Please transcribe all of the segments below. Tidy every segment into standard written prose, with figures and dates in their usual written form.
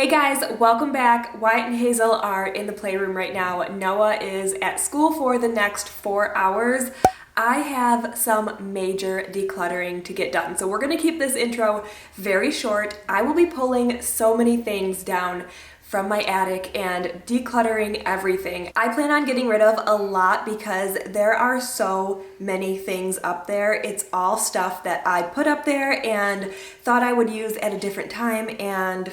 Hey guys, welcome back. Wyatt and Hazel are in the playroom right now. Noah is at school for the next 4 hours. I have some major decluttering to get done, so we're gonna keep this intro very short. I will be pulling so many things down from my attic and decluttering everything. I plan on getting rid of a lot because there are so many things up there. It's all stuff that I put up there and thought I would use at a different time and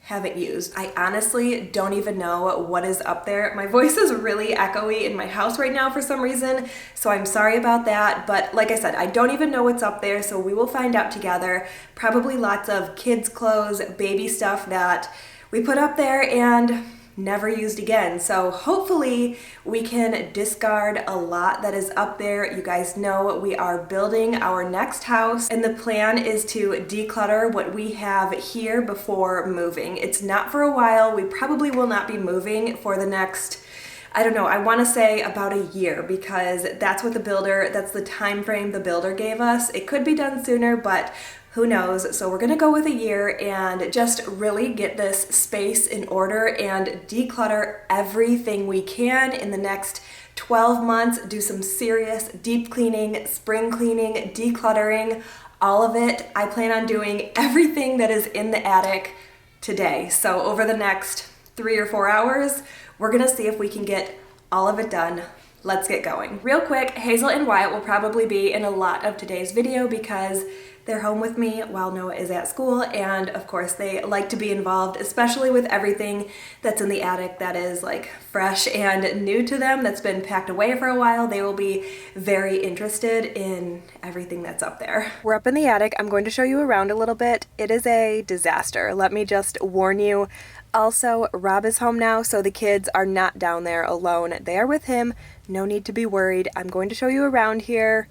haven't used. I honestly don't even know what is up there. My voice is really echoey in my house right now for some reason, so I'm sorry about that. But like I said, I don't even know what's up there, so we will find out together. Probably lots of kids' clothes, baby stuff that we put up there and never used again. So hopefully we can discard a lot that is up there. You guys know we are building our next house and the plan is to declutter what we have here before moving. It's not for a while. We probably will not be moving for the next, I don't know, I want to say about a year, because that's what that's the time frame the builder gave us. It could be done sooner, but who knows? So we're gonna go with a year and just really get this space in order and declutter everything we can in the next 12 months, do some serious deep cleaning, spring cleaning, decluttering, all of it. I plan on doing everything that is in the attic today. So over the next 3 or 4 hours, we're gonna see if we can get all of it done. Let's get going. Real quick, Hazel and Wyatt will probably be in a lot of today's video because they're home with me while Noah is at school, and of course they like to be involved, especially with everything that's in the attic that is like fresh and new to them, that's been packed away for a while. They will be very interested in everything that's up there. We're up in the attic. I'm going to show you around a little bit. It is a disaster. Let me just warn you. Also, Rob is home now, so the kids are not down there alone. They are with him. No need to be worried. I'm going to show you around here.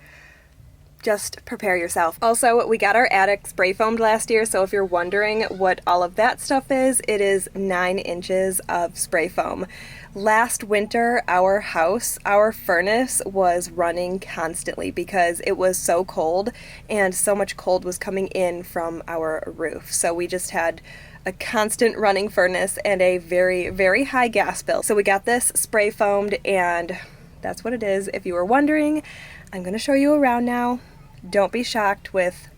Just prepare yourself. Also, we got our attic spray foamed last year, so if you're wondering what all of that stuff is, it is 9 inches of spray foam. Last winter, our furnace was running constantly because it was so cold and so much cold was coming in from our roof. So we just had a constant running furnace and a very, very high gas bill. So we got this spray foamed and that's what it is. If you were wondering, I'm gonna show you around now. Don't be shocked with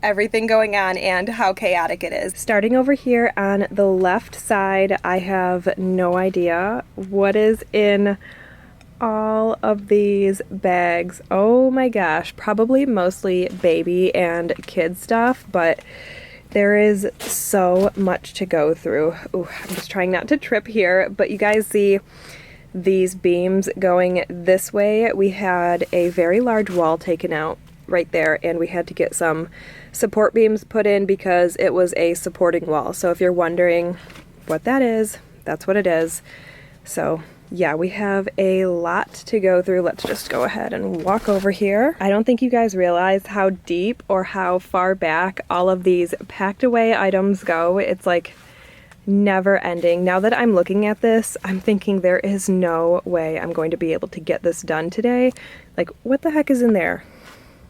everything going on and how chaotic it is. Starting over here on the left side, I have no idea what is in all of these bags. Oh my gosh, probably mostly baby and kid stuff, but there is so much to go through. Ooh, I'm just trying not to trip here, but you guys see these beams going this way. We had a very large wall taken out right there and we had to get some support beams put in because it was a supporting wall. So if you're wondering what that is, that's what it is. So yeah, we have a lot to go through. Let's just go ahead and walk over here. I don't think you guys realize how deep or how far back all of these packed away items go. It's like never ending. Now that I'm looking at this, I'm thinking there is no way I'm going to be able to get this done today. Like, what the heck is in there?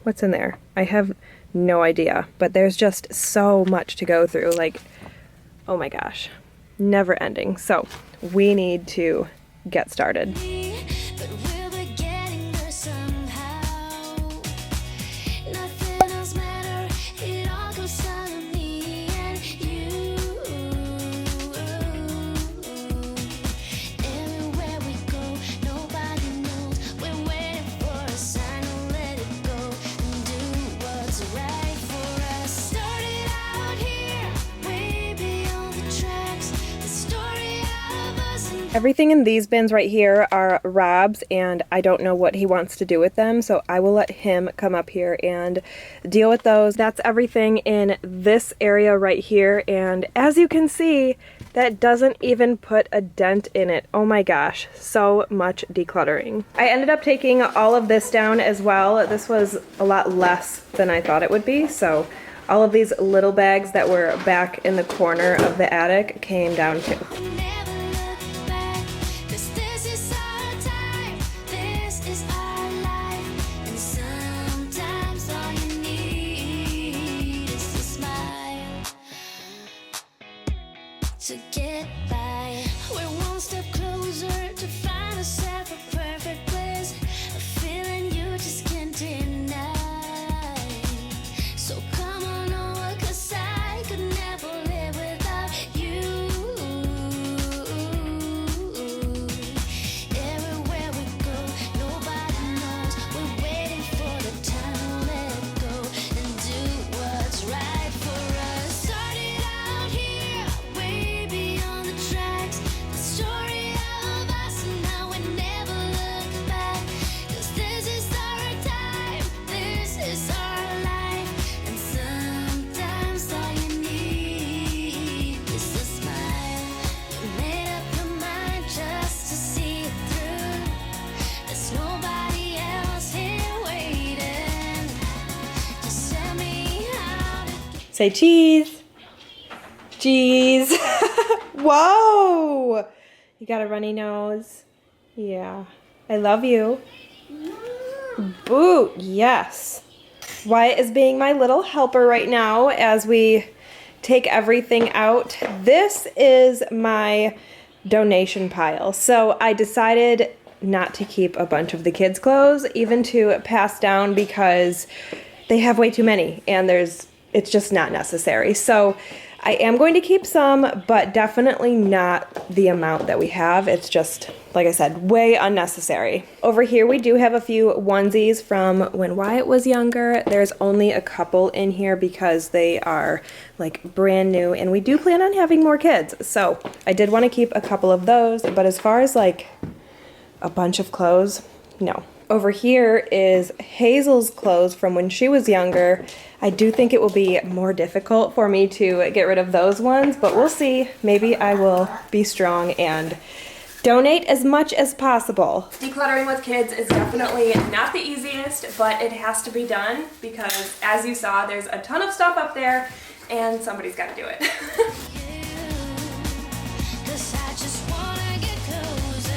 What's in there? I have no idea, but there's just so much to go through. Like, oh my gosh, never ending. So we need to get started. Everything in these bins right here are Rob's, and I don't know what he wants to do with them, so I will let him come up here and deal with those. That's everything in this area right here, and as you can see, that doesn't even put a dent in it. Oh my gosh, so much decluttering. I ended up taking all of this down as well. This was a lot less than I thought it would be, so all of these little bags that were back in the corner of the attic came down too. to get by. We're one step closer to find ourselves a perfect place, a feeling you just can't deny. So come on over, 'cause I could never live without you. Everywhere we go, nobody knows we're waiting for the time to let go and do what's right for us. Started out here, way beyond the tracks. The story of us and now we never look back. 'Cause this is our time, this is our life. And sometimes all you need is a smile. You made up your mind just to see it through. There's nobody else here waiting. Just tell me how to Say cheese. Cheese. Whoa. You got a runny nose. Yeah. I love you. Boot. Yes. Wyatt is being my little helper right now as we take everything out. This is my donation pile. So I decided not to keep a bunch of the kids' clothes, even to pass down, because they have way too many and it's just not necessary. So I am going to keep some, but definitely not the amount that we have. It's just, like I said, way unnecessary. Over here we do have a few onesies from when Wyatt was younger. There's only a couple in here because they are like brand new, and we do plan on having more kids. So I did want to keep a couple of those, but as far as like a bunch of clothes, no. Over here is Hazel's clothes from when she was younger. I do think it will be more difficult for me to get rid of those ones, but we'll see. Maybe I will be strong and donate as much as possible. Decluttering with kids is definitely not the easiest, but it has to be done because, as you saw, there's a ton of stuff up there and somebody's got to do it. Cause I just wanna get closer.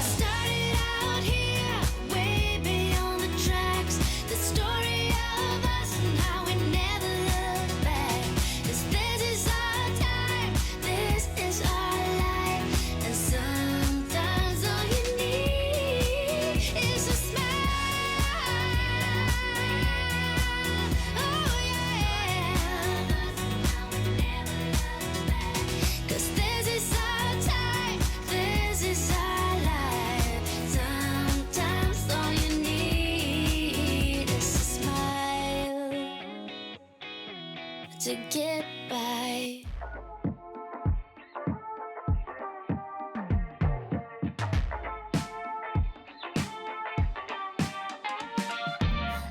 Started out here, way beyond the tracks. The story of us and how we never look back. 'Cause this is our time, this is our life. And sometimes all you need is a smile. Oh yeah. 'Cause this is our time, this is our life. Sometimes all you need is a smile to get by.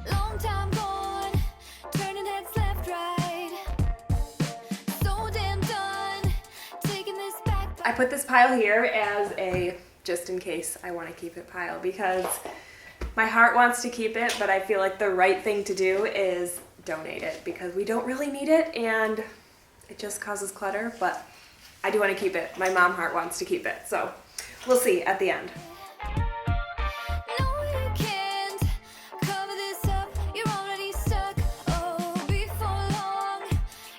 Long time gone, turning heads left, right. So damn done, taking this back. I put this pile here as a just in case I want to keep it pile because my heart wants to keep it, but I feel like the right thing to do is donate it because we don't really need it and it just causes clutter, but I do want to keep it. My mom heart wants to keep it, so we'll see at the end. No, you can't cover this up. You're already stuck. Oh, before long,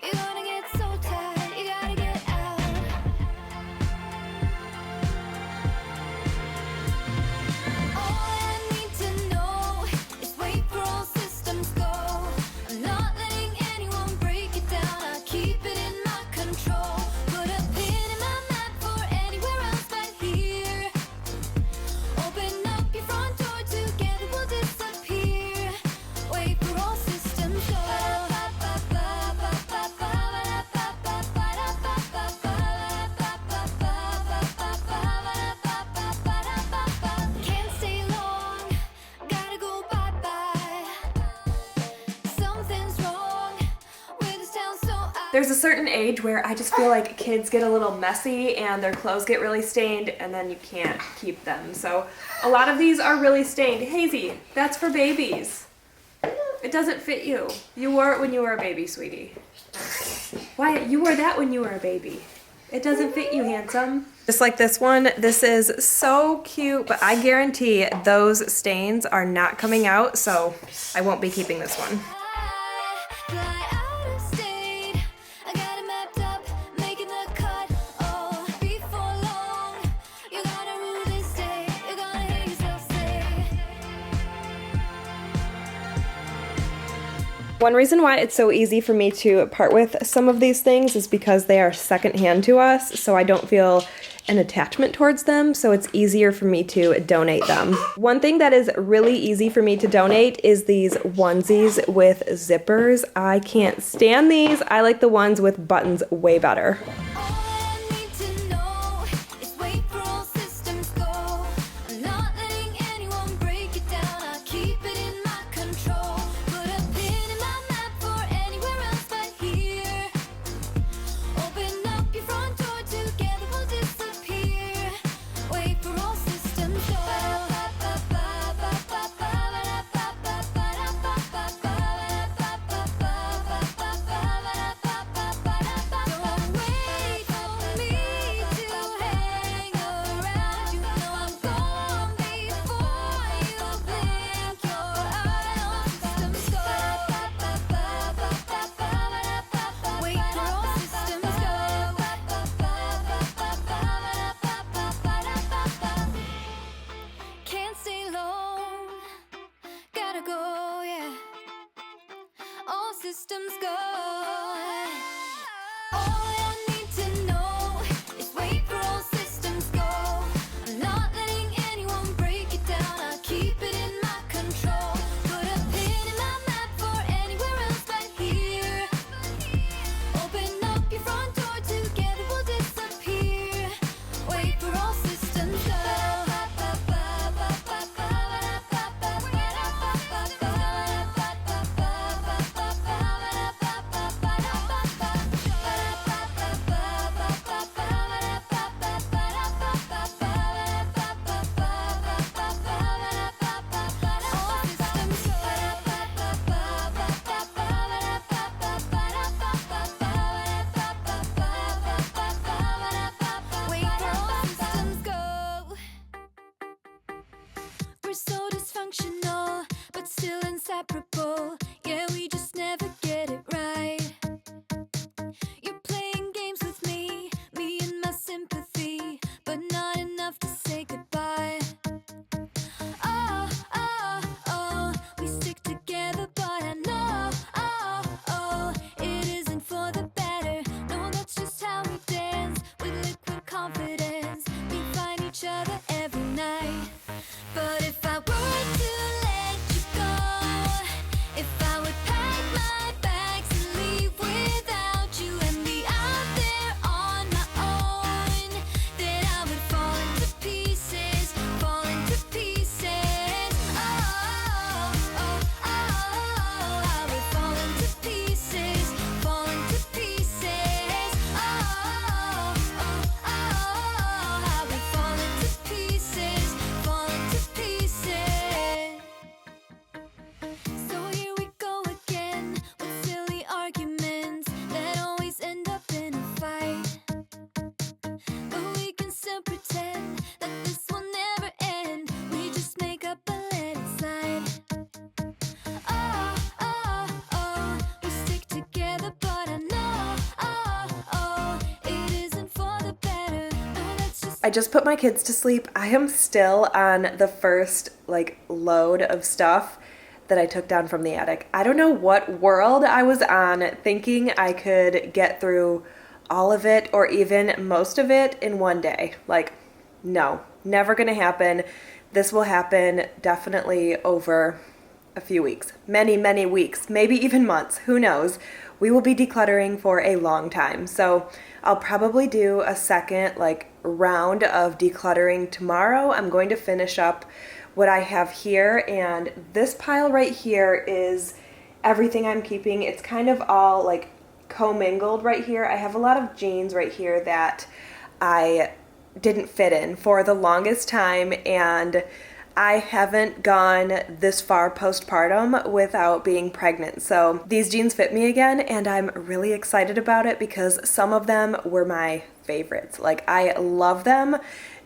you're gonna get so tired. You gotta get out. All I need to know is wait for all systems go. I'm not letting anyone break it down. I keep it in my control. Put a pin in my map for anywhere else but here. Open up your front door, together we'll disappear. Wait for all systems go. Can't stay long, gotta go bye-bye. Something's wrong with this town, so There's a certain age where I just feel like kids get a little messy and their clothes get really stained and then you can't keep them. So a lot of these are really stained. Hazy, that's for babies. It doesn't fit you. You wore it when you were a baby, sweetie. Wyatt, you wore that when you were a baby. It doesn't fit you, handsome. Just like this one, this is so cute, but I guarantee those stains are not coming out, so I won't be keeping this one. fly out of state. I got it mapped up, making the cut. One reason why it's so easy for me to part with some of these things is because they are secondhand to us, so I don't feel an attachment towards them, so it's easier for me to donate them. One thing that is really easy for me to donate is these onesies with zippers. I can't stand these. I like the ones with buttons way better. Systems go. All I need to know is wait for all systems go. I'm not letting anyone break it down. I keep it in my control. Put a pin in my map for anywhere else but here. Open up your front door, together we'll disappear. Wait for all systems go. We're so dysfunctional, but still inseparable. Yeah, we just never get it right. You're playing games with me and my sympathy, but not enough to say goodbye. Oh, oh, oh, we stick together, but I know, oh, oh, it isn't for the better. No, that's just how we dance, with liquid confidence. We find each other every night. But if I were to let you go, if I would pack my bags and leave without you and be out there on my own, then I would fall into pieces, fall into pieces. Oh, oh, oh, oh, I would fall into pieces, fall into pieces. Oh, oh, oh, I would fall into pieces, fall into pieces. So here we go again with silly arguments that always end up in a fight. But we can still pretend that this will never end. We just make up and let it slide. Oh, oh, oh, we stick together, but I know, oh, oh, it isn't for the better. No, that's just I just put my kids to sleep. I am still on the first load of stuff that I took down from the attic. I don't know what world I was on thinking I could get through all of it or even most of it in one day. No, never gonna happen. This will happen definitely over a few weeks, many weeks, maybe even months, who knows. We will be decluttering for a long time. So I'll probably do a second round of decluttering tomorrow. I'm going to finish up what I have here, and this pile right here is everything I'm keeping. It's kind of all commingled right here. I have a lot of jeans right here that I didn't fit in for the longest time, and I haven't gone this far postpartum without being pregnant. So these jeans fit me again, and I'm really excited about it because some of them were my favorites. I love them.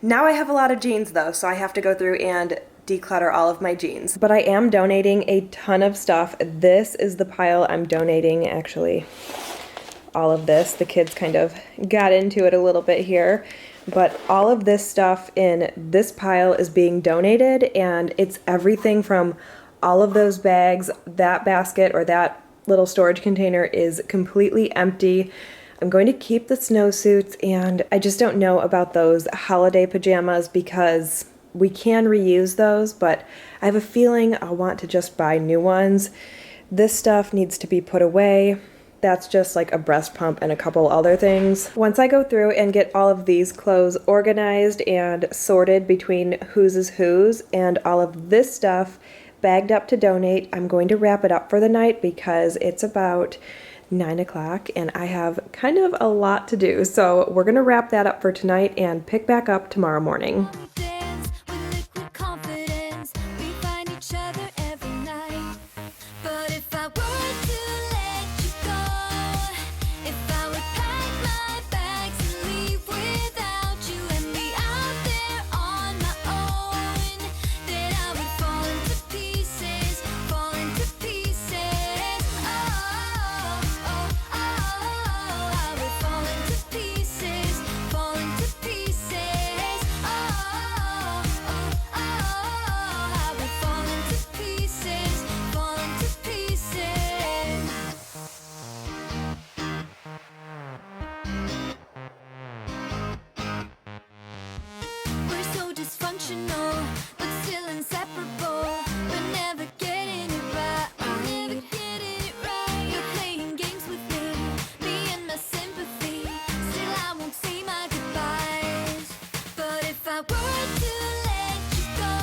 Now I have a lot of jeans though, so I have to go through and declutter all of my jeans. But I am donating a ton of stuff. This is the pile I'm donating, actually. All of this. The kids kind of got into it a little bit here. But all of this stuff in this pile is being donated, and it's everything from all of those bags, that basket or that little storage container is completely empty. I'm going to keep the snowsuits, and I just don't know about those holiday pajamas because we can reuse those, but I have a feeling I'll want to just buy new ones. This stuff needs to be put away. That's just like a breast pump and a couple other things. Once I go through and get all of these clothes organized and sorted between whose is whose and all of this stuff bagged up to donate, I'm going to wrap it up for the night because it's about 9 o'clock and I have kind of a lot to do. So we're gonna wrap that up for tonight and pick back up tomorrow morning. Dance with liquid confidence. We find each other every night. But if I were to let you go, if I would pack my bags and leave without you and be out there on my own, then I would fall into pieces, fall into pieces. Oh, oh, oh, I would fall into pieces, fall into pieces. Oh, oh, oh, I would fall into pieces, fall into pieces. We're so dysfunctional, but still inseparable. We're never getting it right. We're never getting it right. You're playing games with me and my sympathy. Still, I won't say my goodbyes. But if I were to let you go,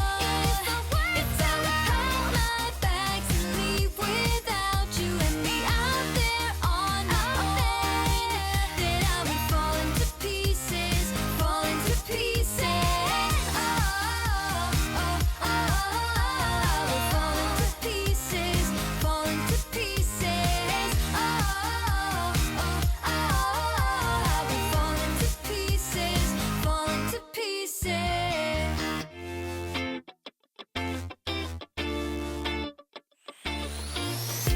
if I would pack my bags and leave without you and be out there on my own, then I would fall into pieces, fall into pieces. Oh, oh, oh, I would fall into pieces, fall into pieces. Oh, oh, oh, I would fall into pieces, fall into pieces.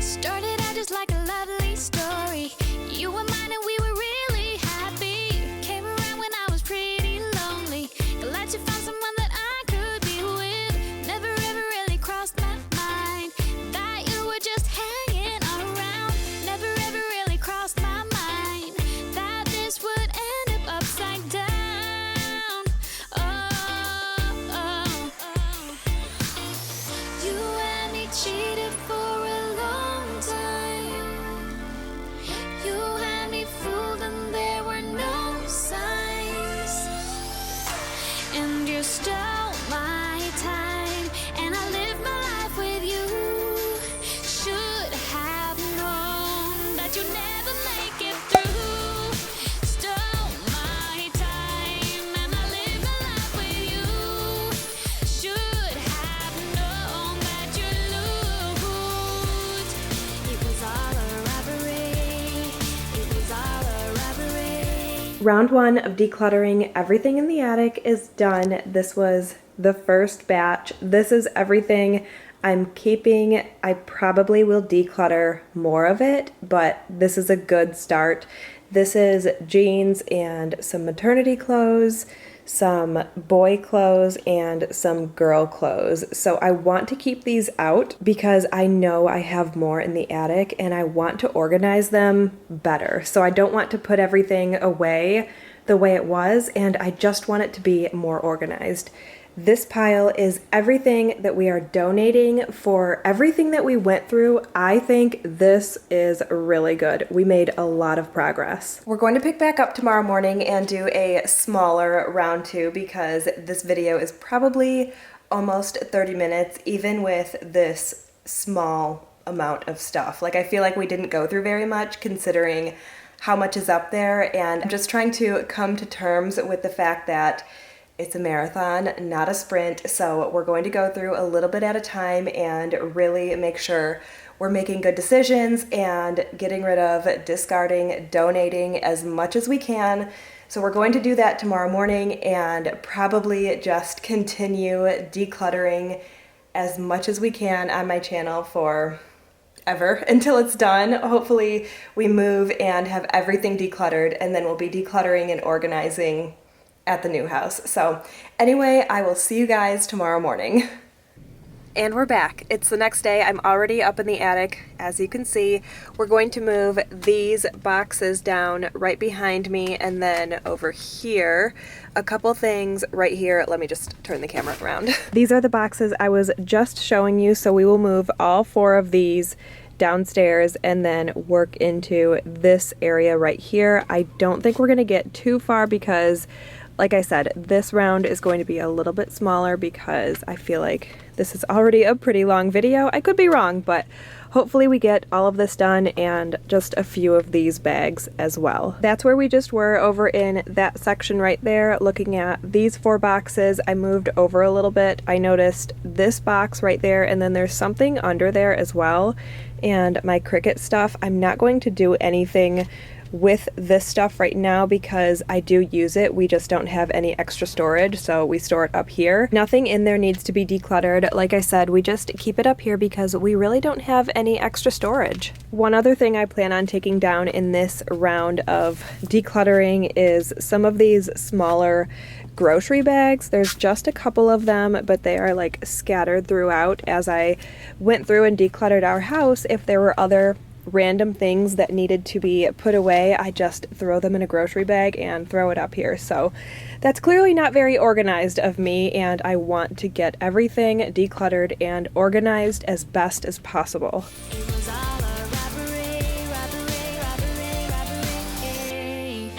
Started out just like a lovely story. You were mine and we were really happy. Came around when I was pretty lonely. Glad you found someone that I could be with. Never ever really crossed my mind that you were just hanging around. Never ever really crossed my mind that this would end up upside down. Oh, oh, oh. You and me cheated for a long time. You had me fooled and there were no signs. And you stole my time and I lived my life with you. Should have known that you'd never make it through. Stole my time and I lived my life with you. Should have known that you'd lose. It was all a robbery. It was all a robbery. Round one of decluttering everything in the attic is done. This was the first batch. This is everything I'm keeping. I probably will declutter more of it, but this is a good start. This is jeans and some maternity clothes, some boy clothes, and some girl clothes. So I want to keep these out because I know I have more in the attic and I want to organize them better. So I don't want to put everything away the way it was, and I just want it to be more organized. This pile is everything that we are donating for everything that we went through. I think this is really good. We made a lot of progress. We're going to pick back up tomorrow morning and do a smaller round two because this video is probably almost 30 minutes, even with this small amount of stuff. Like, I feel like we didn't go through very much considering how much is up there, and I'm just trying to come to terms with the fact that it's a marathon, not a sprint, so we're going to go through a little bit at a time and really make sure we're making good decisions and getting rid of, discarding, donating as much as we can. So we're going to do that tomorrow morning and probably just continue decluttering as much as we can on my channel for ever until it's done. Hopefully we move and have everything decluttered, and then we'll be decluttering and organizing at the new house. So anyway, I will see you guys tomorrow morning. And we're back. It's the next day. I'm already up in the attic. As you can see, we're going to move these boxes down right behind me, and then over here, a couple things right here. Let me just turn the camera around. These are the boxes I was just showing you, so we will move all 4 of these downstairs and then work into this area right here. I don't think we're gonna get too far because, like I said, this round is going to be a little bit smaller because I feel like this is already a pretty long video. I could be wrong, but hopefully we get all of this done and just a few of these bags as well. That's where we just were, over in that section right there, looking at these 4 boxes. I moved over a little bit. I noticed this box right there, and then there's something under there as well. And my Cricut stuff, I'm not going to do anything with this stuff right now because I do use it. We just don't have any extra storage, so we store it up here. Nothing in there needs to be decluttered. Like I said, we just keep it up here because we really don't have any extra storage. One other thing I plan on taking down in this round of decluttering is some of these smaller grocery bags. There's just a couple of them, but they are like scattered throughout. As I went through and decluttered our house, if there were other random things that needed to be put away, I just throw them in a grocery bag and throw it up here. So that's clearly not very organized of me, and I want to get everything decluttered and organized as best as possible. It was all a robbery, robbery, robbery, robbery.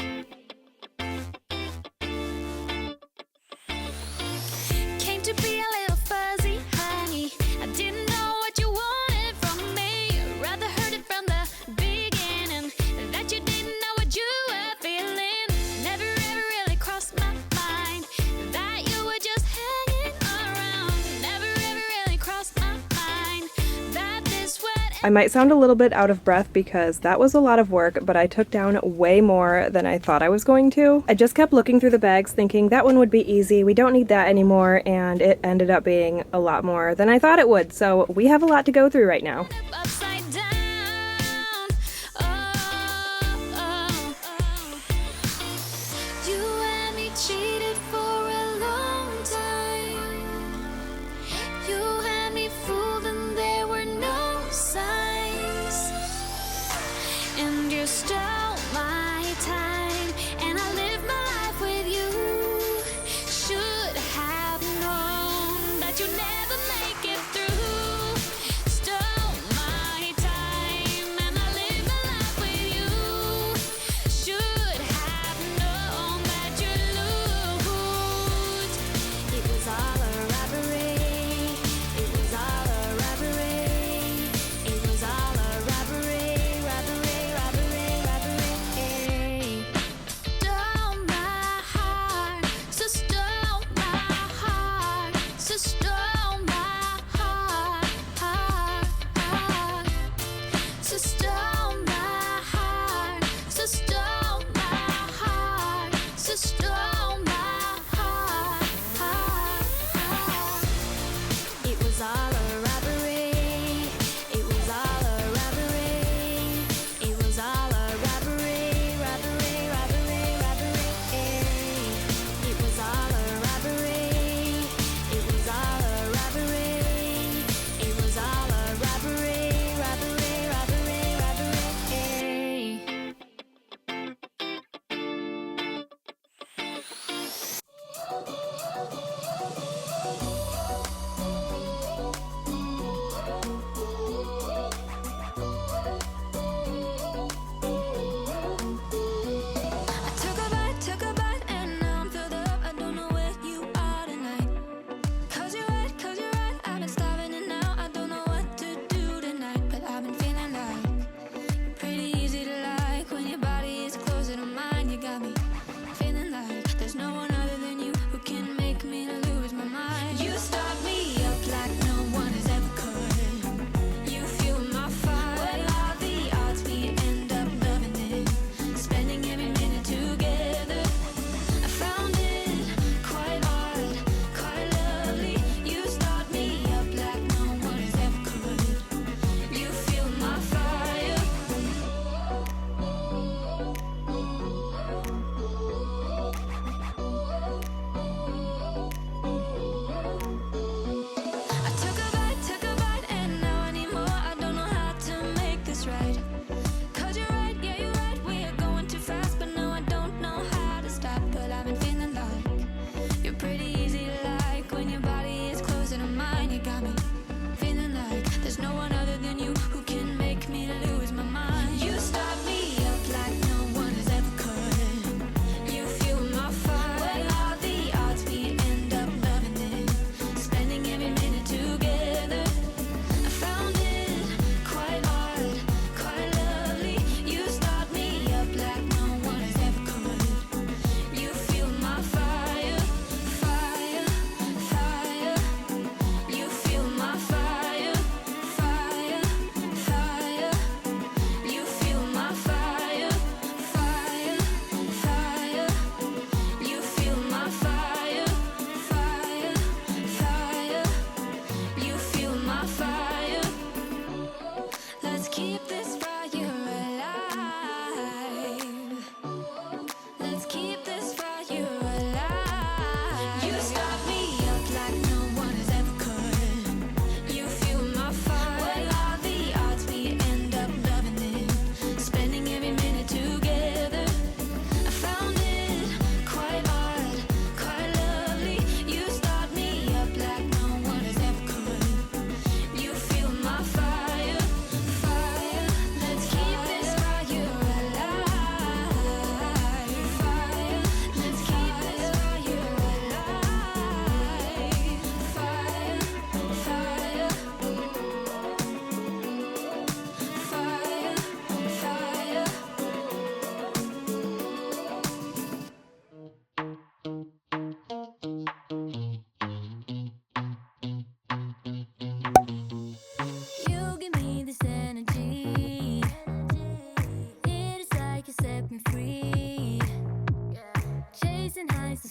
Came to be a little fuzzy, honey. I didn't know what you wanted from me. Rather heard it from the beginning that you didn't know what you were feeling. Never ever really crossed my mind that you were just hanging around. Never ever really crossed my mind that this would. I might sound a little bit out of breath because that was a lot of work, but I took down way more than I thought I was going to. I just kept looking through the bags thinking that one would be easy, we don't need that anymore, and it ended up being a lot more than I thought it would. So we have a lot to go through right now. Upside down. Oh. You and me cheated for a long time. You had me fooled and there were no signs. And you stole my time, and I lived my life with you. Should have known that you'd never make it through. Stole my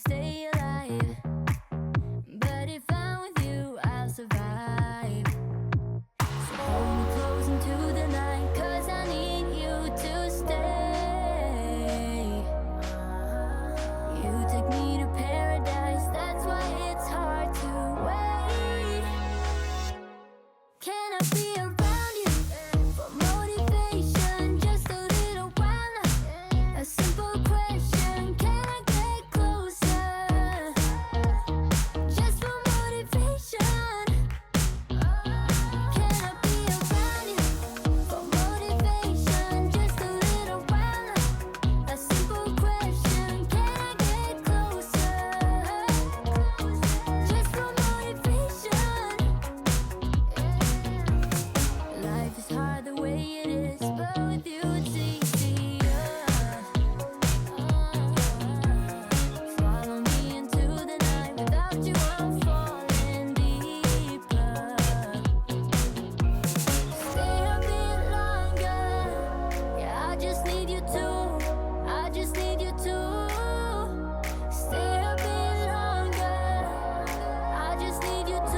stay alive. But if I'm with you, I'll survive. So hold me close into the night, 'cause I need you to stay. You take me to paradise, that's why it's hard to wait. Can I be around you for motivation? Just a little while now. A simple question, can I get closer? Just for motivation. Can I be around you for motivation? Just a little while now. A simple question, can I get closer? Just for motivation. Life is hard the way it is, but with you it's easier. Follow me into the night, without you I'm falling deeper. Stay a bit longer, yeah, I just need you to, I just need you to. Stay a bit longer, I just need you to.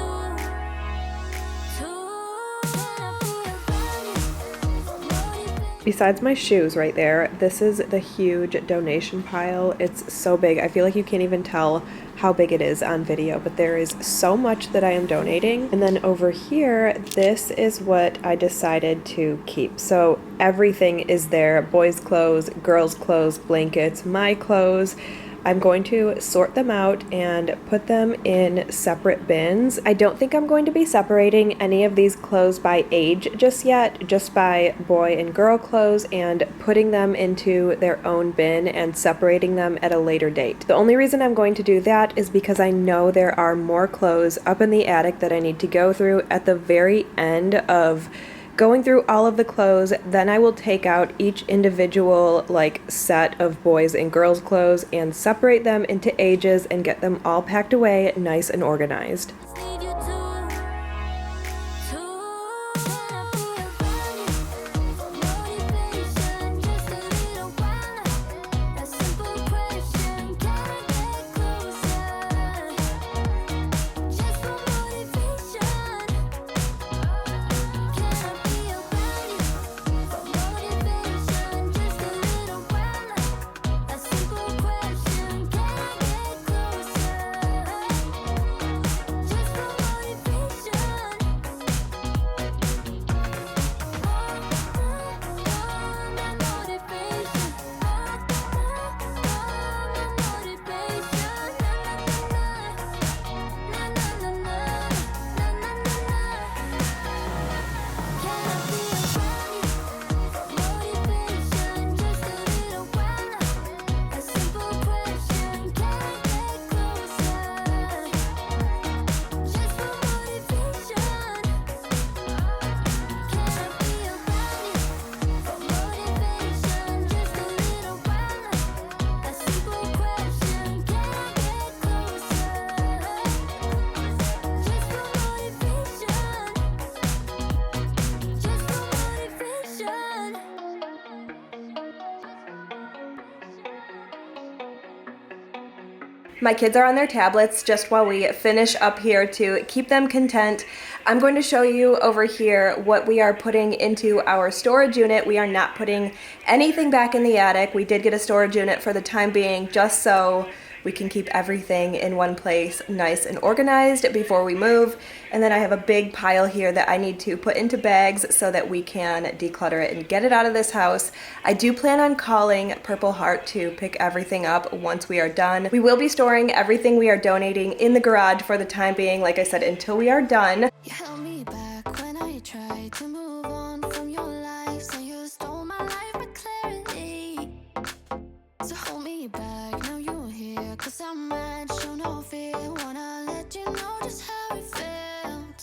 Besides my shoes right there, this is the huge donation pile. It's so big. I feel like you can't even tell how big it is on video, but there is so much that I am donating. And then over here, this is what I decided to keep. So everything is there: boys' clothes, girls' clothes, blankets, my clothes. I'm going to sort them out and put them in separate bins. I don't think I'm going to be separating any of these clothes by age just yet, just by boy and girl clothes, and putting them into their own bin and separating them at a later date. The only reason I'm going to do that is because I know there are more clothes up in the attic that I need to go through at the very end of going through all of the clothes. Then I will take out each individual set of boys and girls clothes and separate them into ages and get them all packed away nice and organized. Need you to. Can I be around you for motivation? Just a little while now. A simple question, can I get closer? Just for motivation. Can I be around you for motivation? Just a little while now. A simple question, can I get closer? Just for motivation. My kids are on their tablets just while we finish up here to keep them content. I'm going to show you over here what we are putting into our storage unit. We are not putting anything back in the attic. We did get a storage unit for the time being just so we can keep everything in one place nice and organized before we move. And then I have a big pile here that I need to put into bags so that we can declutter it and get it out of this house. I do plan on calling Purple Heart to pick everything up once we are done. We will be storing everything we are donating in the garage for the time being, like I said, until we are done. You held me back when I tried to move on from your life. So you stole my life with clarity. So hold me back, now you're here. 'Cause I'm mad, show no fear. Wanna let you know just how it felt.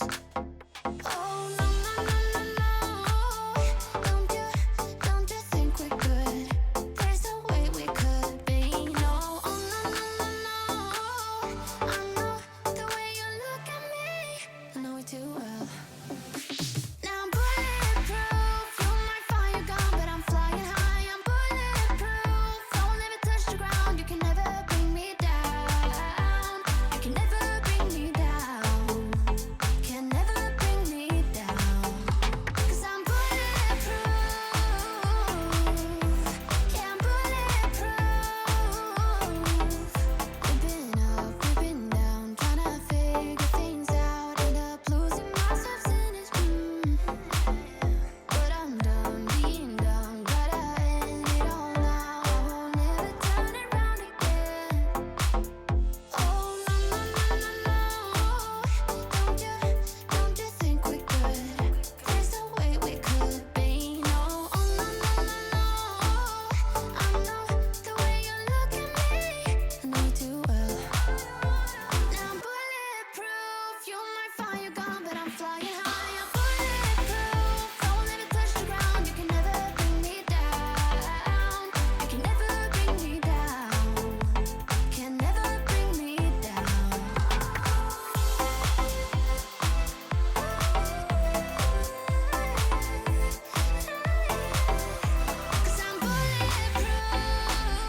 Oh no, no, no, no, no. Don't you think we're good? There's no way we could be. No, oh no, no, no, no. I know the way you look at me. I know it too well. Now I'm bulletproof. You might find your gun, but I'm flying high. I'm bulletproof. Don't let me touch the ground. You can never bring me down.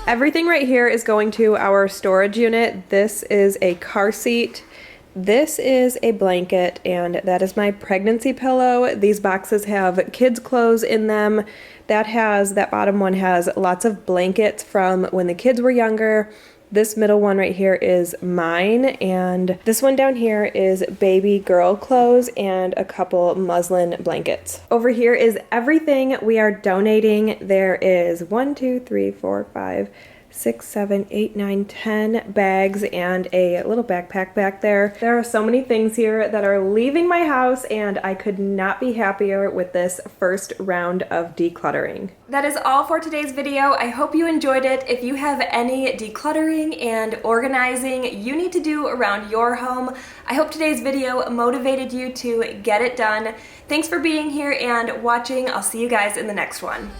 Everything right here is going to our storage unit. This is a car seat. This is a blanket, and that is my pregnancy pillow. These boxes have kids' clothes in them. That bottom one has lots of blankets from when the kids were younger. This middle one right here is mine, and this one down here is baby girl clothes and a couple muslin blankets. Over here is everything we are donating. There is 1, 2, 3, 4, 5, 6, 7, 8, 9, 10 bags and a little backpack back there. There are so many things here that are leaving my house, and I could not be happier with this first round of decluttering. That is all for today's video. I hope you enjoyed it. If you have any decluttering and organizing you need to do around your home, I hope today's video motivated you to get it done. Thanks for being here and watching. I'll see you guys in the next one.